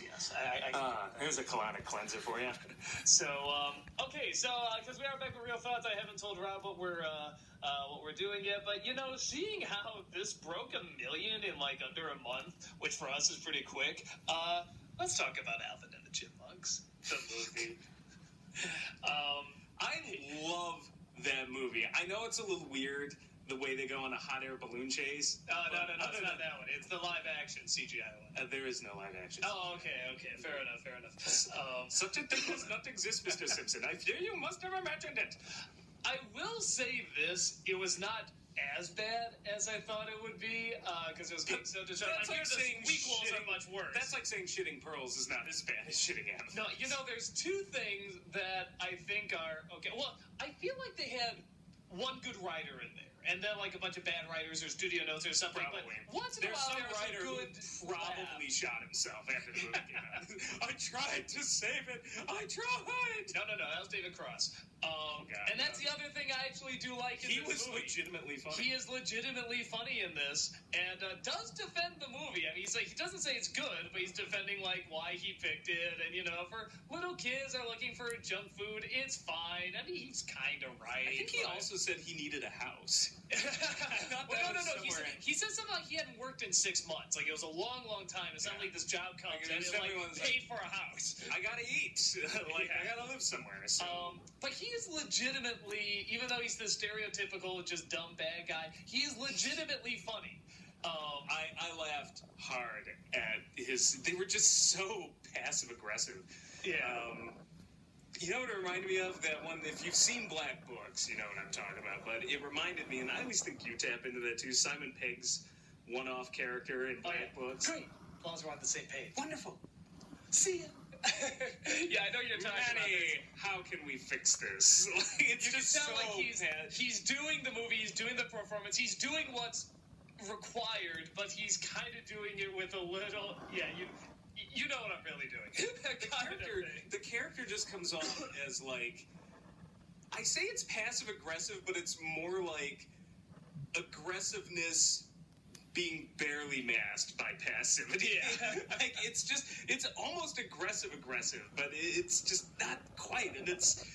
Yes. There's a colonic cleanser for you. So, because we are back with Real Thoughts, I haven't told Rob what we're doing yet, but, seeing how this broke 1 million in, under a month, which for us is pretty quick, let's talk about Alvin and the Chipmunks, the movie. I love that movie. I know it's a little weird, the way they go on a hot air balloon chase. No, it's not that one. It's the live-action CGI one. There is no live action. Oh, okay. Fair enough. Such a thing does not exist, Mr. Simpson. I fear you must have imagined it. I will say this, it was not as bad as I thought it would be, because it was being so disruptive. That's like saying sequels are much worse. That's like saying shitting pearls is not as bad as shitting animals. No, there's two things that I think are okay. Well, I feel like they had one good writer in there, and then a bunch of bad writers or studio notes or something. Probably. But once in a while, some writer good who probably shot himself after the movie came out. I tried to save it. I tried. No, that was David Cross. And that's the other thing I actually do like in this movie. He was legitimately funny. He is legitimately funny in this, and does defend the movie. I mean, he doesn't say it's good, but he's defending why he picked it, and for little kids are looking for junk food, it's fine. I mean, he's kind of right. I think he also said he needed a house. No. He said something like he hadn't worked in 6 months. It was a long, long time. It's not like this job comes and it paid for a house. I gotta eat. I gotta live somewhere. So. But he is legitimately, even though he's the stereotypical, just dumb bad guy, he is legitimately funny. I laughed hard at they were just so passive aggressive. Yeah. You know what it reminded me of? That one, if you've seen Black Books, you know what I'm talking about. But it reminded me, and I always think you tap into that too, Simon Pegg's one-off character in Black Books. Great. As long as we're on the same page. Wonderful. See ya. Yeah, I know you're talking about this. How can we fix this? It's you just can tell so he's doing the movie, he's doing the performance, he's doing what's required, but he's kind of doing it with a little, you know what I'm really doing. The character just comes off as I say it's passive aggressive, but it's more like aggressiveness being barely masked by passivity. Yeah. It's almost aggressive, but it's just not quite, and it's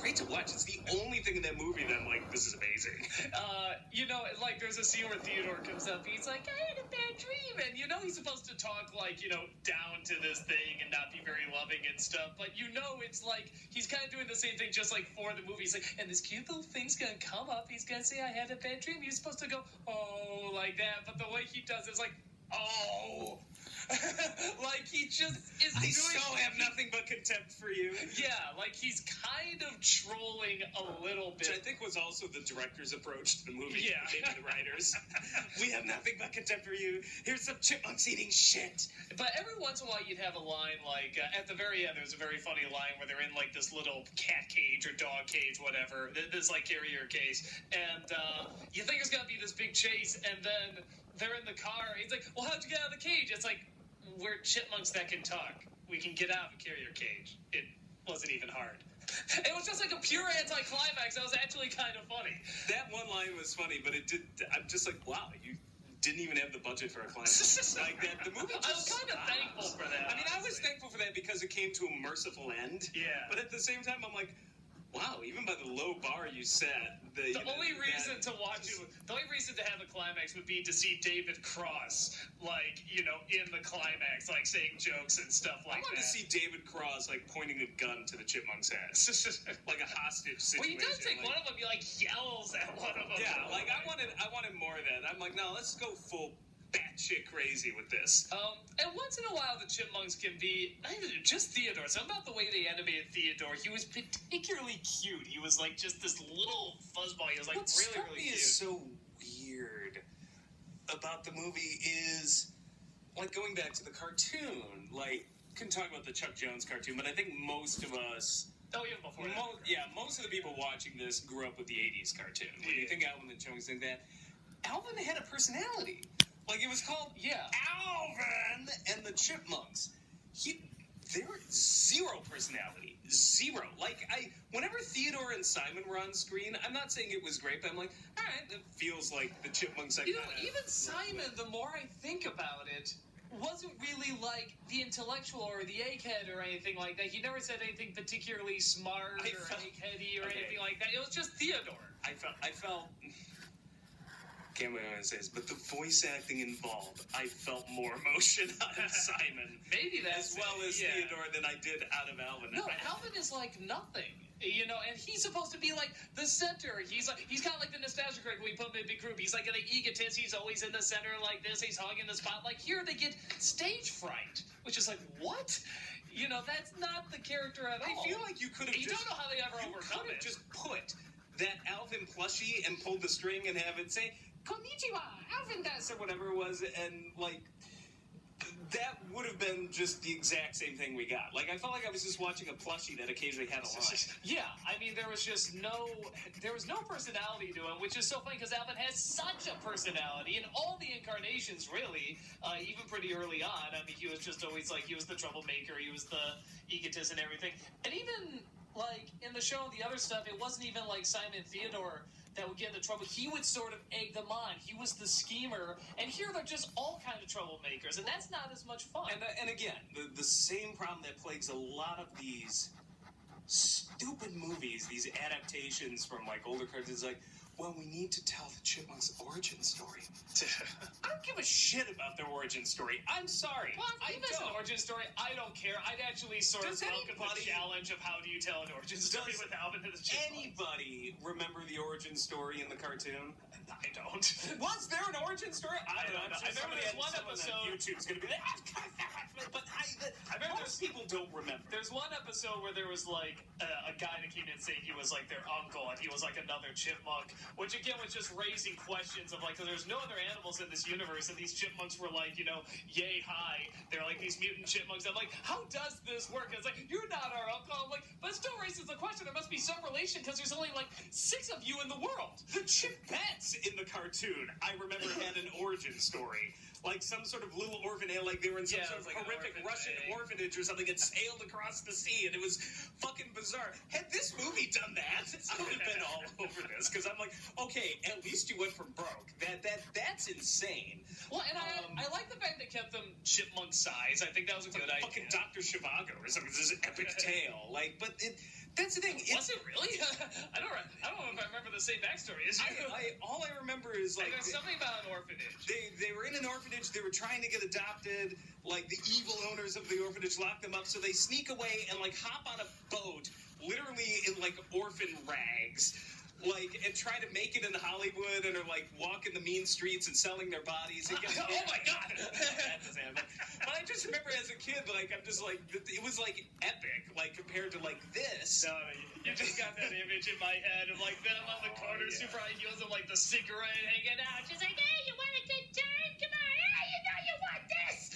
great to watch. It's the only thing in that movie that I'm like, this is amazing. There's a scene where Theodore comes up, he's like, I had a bad dream, and he's supposed to talk down to this thing and not be very loving and stuff, but it's he's kind of doing the same thing just for the movie. He's like, and this cute little thing's gonna come up, he's gonna say I had a bad dream, you're supposed to go, oh, like that, but the way he does it is oh. He just is I so have nothing but contempt for you. Yeah, he's kind of trolling a little bit. Which I think was also the director's approach to the movie. Yeah. Maybe the writers. We have nothing but contempt for you. Here's some chipmunks eating shit. But every once in a while you'd have a line at the very end, there's a very funny line where they're in this little cat cage or dog cage, whatever, this carrier case, and you think it's gonna be this big chase, and then they're in the car. He's like, well, how'd you get out of the cage? It's we're chipmunks that can talk. We can get out of a carrier cage. It wasn't even hard. It was just a pure anticlimax. That was actually kind of funny. That one line was funny, but it did. I'm just wow, you didn't even have the budget for a climax. That. The movie I was kind of thankful for that. I mean, I was thankful for that because it came to a merciful end. Yeah. But at the same time, I'm like, wow, even by the low bar you set, the only reason to watch it, the only reason to have a climax would be to see David Cross, in the climax, saying jokes and stuff like that. I wanted to see David Cross, pointing a gun to the chipmunk's head. Like a hostage situation. Well, he does take one of them, he yells at one of them. Yeah, I wanted more of that. I'm like, no, let's go full batshit crazy with this. And once in a while, the chipmunks can be just Theodore. Something about the way they animated Theodore. He was particularly cute. He was just this little fuzzball. He was what really cute. Is so weird about the movie is going back to the cartoon. Couldn't talk about the Chuck Jones cartoon, but I think most of us. Oh, even before that. Most of the people watching this grew up with the '80s cartoon. When you think Alvin and Chipmunks, think that Alvin had a personality. It was called Alvin and the Chipmunks. They were zero personality. Zero. Whenever Theodore and Simon were on screen, I'm not saying it was great, but I'm like, all right, it feels like the Chipmunks. Even Simon, the more I think about it, wasn't really like the intellectual or the egghead or anything like that. He never said anything particularly smart or eggheady or anything like that. It was just Theodore. I felt. Can't believe I'm going to say this, but the voice acting involved, I felt more emotion out of Simon. Maybe that's as well as Theodore than I did out of Alvin. No, Alvin is like nothing. You know, and he's supposed to be like the center. He's kind of like the nostalgia critic when we put him in a big group. He's like an egotist. He's always in the center like this. He's hogging the spot. Like here, they get stage fright, which is like what? You know, that's not the character at all. I feel like you could have. You don't know how they ever overcome it. Just put that Alvin plushie and pull the string and have it say "Konnichiwa, Alvin does" or whatever it was, and like. That would have been just the exact same thing we got. Like, I felt like I was just watching a plushie that occasionally had a line. Yeah, I mean, there was no personality to him, which is so funny because Alvin has such a personality in all the incarnations, really, even pretty early on. I mean, he was just always like, he was the troublemaker, he was the egotist and everything. And even, like, in the show and the other stuff, it wasn't even like Simon Theodore that would get into trouble. He would sort of egg them on. He was the schemer. And here they're just all kind of troublemakers, and that's not as much fun. And again, the same problem that plagues a lot of these stupid movies, these adaptations from, like, older cartoons, like, well, we need to tell the Chipmunks' origin story. I don't give a shit about their origin story. I'm sorry. Well, if it's an origin story, I don't care. I'd actually sort of welcome the challenge of how do you tell an origin story with Alvin and the Chipmunks. Anybody remember the origin story in the cartoon? I don't. Was there an origin story? I don't know. I remember there's one episode. YouTube's going to be but I remember most people don't remember. There's one episode where there was like a guy that came in saying he was like their uncle and he was like another chipmunk, which again was just raising questions of like, because there's no other animals in this universe, and these chipmunks were like, you know, yay high. They're like these mutant chipmunks. I'm like, how does this work? And it's like, you're not our uncle. I'm like, but it still raises the question. There must be some relation because there's only like 6 of you in the world. The Chipettes in the cartoon, I remember, had an origin story. Like some sort of little orphanage, like they were in some sort of like horrific Russian orphanage or something, and sailed across the sea, and it was fucking bizarre. Had this movie done that, I would have been all over this, because I'm like, okay, at least you went from broke. That's insane. Well, and I like the fact they kept them chipmunk size. I think that was a good idea. Fucking Dr. Zhivago or something. This is epic tale. Like, but that's the thing. Was it really? I don't know if I remember the same backstory as you. All I remember is like there's something about an orphanage. They were in an orphanage. They were trying to get adopted. Like the evil owners of the orphanage locked them up, so they sneak away and like hop on a boat, literally in like orphan rags. Like, and try to make it in Hollywood and are, like, walking the mean streets and selling their bodies. And oh, my God! That doesn't happen. But I just remember as a kid, like, I'm just like, it was, like, epic, like, compared to, like, this. No, you just got that image in my head of, like, them on the corner, super high heels and, like, the cigarette hanging out. She's like, hey, you want a good time? Come on, hey, you know you want this!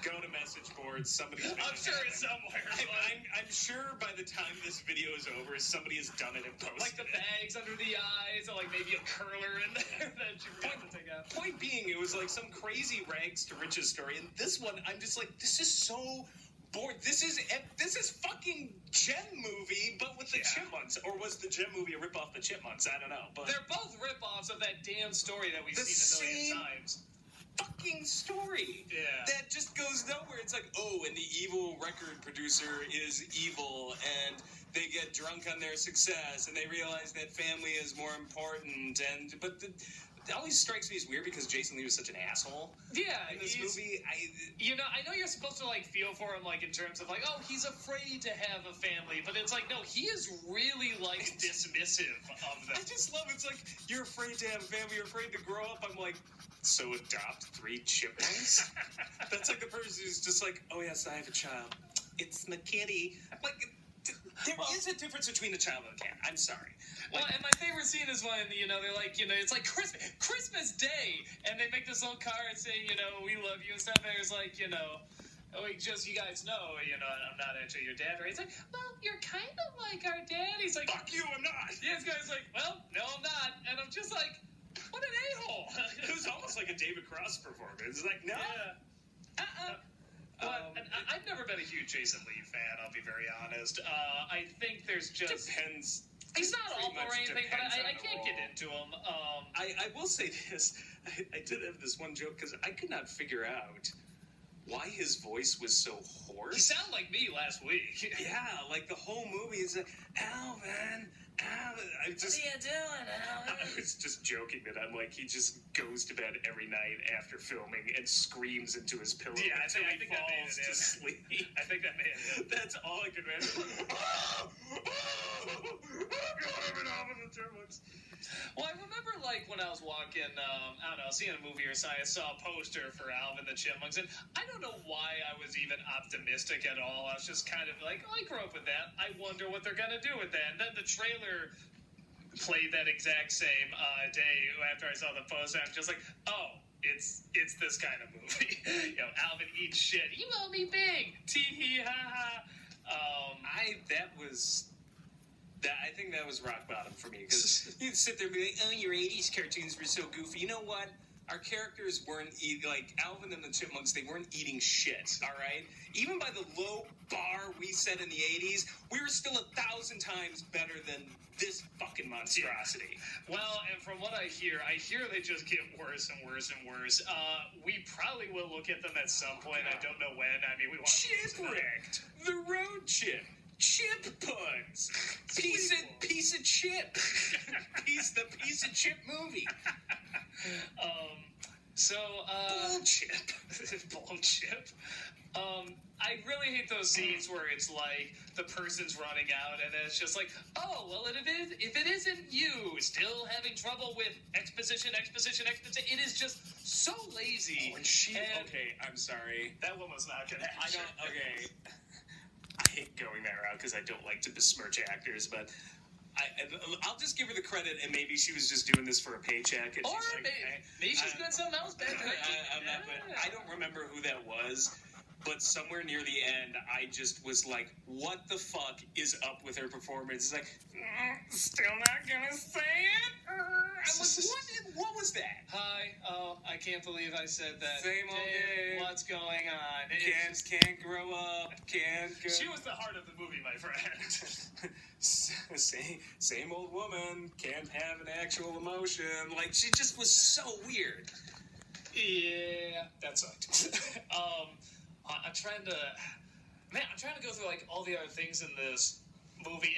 Go to message boards. Somebody's. I'm sure it's somewhere. I'm sure by the time this video is over, somebody has done it and posted. Like the bags under the eyes, or like maybe a curler in there that you forgot to take out. Point being, it was like some crazy rags to riches story, and this one, I'm just like, this is so bored. This is fucking Gem movie, but with the Chipmunks. Or was the Gem movie a rip off the Chipmunks? I don't know. But they're both rip-offs of that damn story that we've seen a million times. Fucking story that just goes nowhere. It's like, oh, and the evil record producer is evil, and they get drunk on their success, and they realize that family is more important. But it always strikes me as weird because Jason Lee was such an asshole. Yeah, in this movie. I know you're supposed to like feel for him, like in terms of like, oh, he's afraid to have a family, but it's like, no, he is really like dismissive of them. I just love it's like, you're afraid to have a family, you're afraid to grow up. I'm like, so adopt 3 chipmunks? That's like the person who's just like, oh yes, I have a child. It's my kitty. Like, there is a difference between a child and a cat. I'm sorry. Well, and my favorite scene is when, they're like, it's like Christmas Day, and they make this little card saying, we love you and stuff, and it's like, oh, just you guys know, I'm not actually your dad, right? He's like, well, you're kind of like our dad. He's like, fuck you, I'm not. Yeah, this guy's like, well, no, I'm not. And I'm just like, what an a-hole. It was almost like a David Cross performance. It's like, no. Yeah. I've never been a huge Jason Lee fan, I'll be very honest. I think there's just... Depends. He's not awful or anything, but I can't get into him. I will say this. I did have this one joke, because I could not figure out why his voice was so hoarse. You sound like me last week. Yeah, like the whole movie is like, Alvin. I just, what are you doing, Alvin? I was just joking that I'm like, he just goes to bed every night after filming and screams into his pillow until he falls to sleep. I think that may have it. That's all I could imagine. Well, I remember, like, when I was walking, I don't know, seeing a movie or something, I saw a poster for Alvin the Chipmunks, and I don't know why I was even optimistic at all. I was just kind of like, oh, I grew up with that. I wonder what they're going to do with that. And then the trailer played that exact same day after I saw the poster. I'm just like, oh, it's this kind of movie. You know, Alvin eats shit. You owe me big. Tee-hee, ha-ha. I think that was rock bottom for me, because you'd sit there and be like, oh, your 80s cartoons were so goofy. You know what? Our characters weren't like Alvin and the Chipmunks, they weren't eating shit, all right? Even by the low bar we set in the 80s, we were still 1,000 times better than this fucking monstrosity. Well, and from what I hear they just get worse and worse and worse. We probably will look at them at some point. I don't know when. I mean, we want Chipwrecked, the road chip. Chip puns. Piece of chip. The piece of chip movie. Bullchip. Bullchip. I really hate those scenes where it's like the person's running out and it's just like, oh, well, if it isn't you still having trouble with exposition, it is just so lazy. Okay, I'm sorry. That one was not gonna happen. Okay. I hate going that route because I don't like to besmirch actors, but I'll just give her the credit, and maybe she was just doing this for a paycheck. And or she's like, maybe she's doing something else back there. I don't remember who that was, but somewhere near the end, I just was like, what the fuck is up with her performance? It's like, still not gonna say it? I'm like, what was that? Hi, I can't believe I said that. Same old day. What's going on? Can't grow up. She was the heart of the movie, my friend. Same old woman. Can't have an actual emotion. Like, she just was so weird. Yeah, that sucked. I'm trying to go through, like, all the other things in this movie.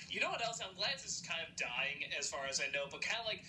You know what else? I'm glad this is kind of dying as far as I know, but kind of like